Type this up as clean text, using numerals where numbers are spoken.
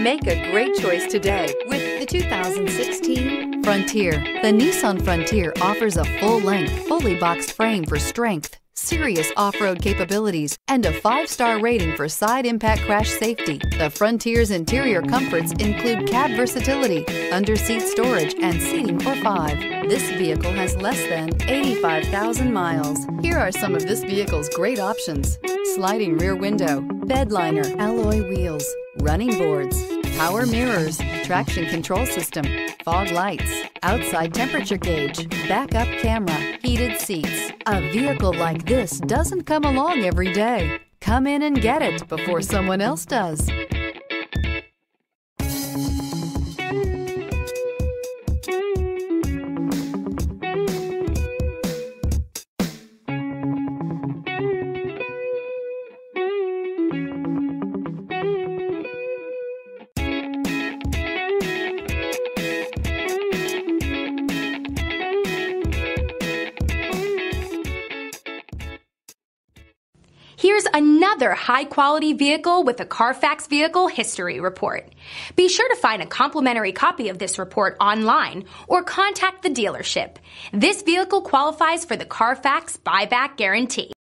Make a great choice today with the 2016 Frontier. The Nissan Frontier offers a full-length, fully boxed frame for strength, serious off-road capabilities, and a 5-star rating for side impact crash safety. The Frontier's interior comforts include cab versatility, under-seat storage, and seating for 5. This vehicle has less than 85,000 miles. Here are some of this vehicle's great options: sliding rear window, bed liner, alloy wheels, running boards, power mirrors, traction control system, fog lights, outside temperature gauge, backup camera, heated seats. A vehicle like this doesn't come along every day. Come in and get it before someone else does. Here's another high-quality vehicle with a Carfax Vehicle History Report. Be sure to find a complimentary copy of this report online or contact the dealership. This vehicle qualifies for the Carfax Buyback Guarantee.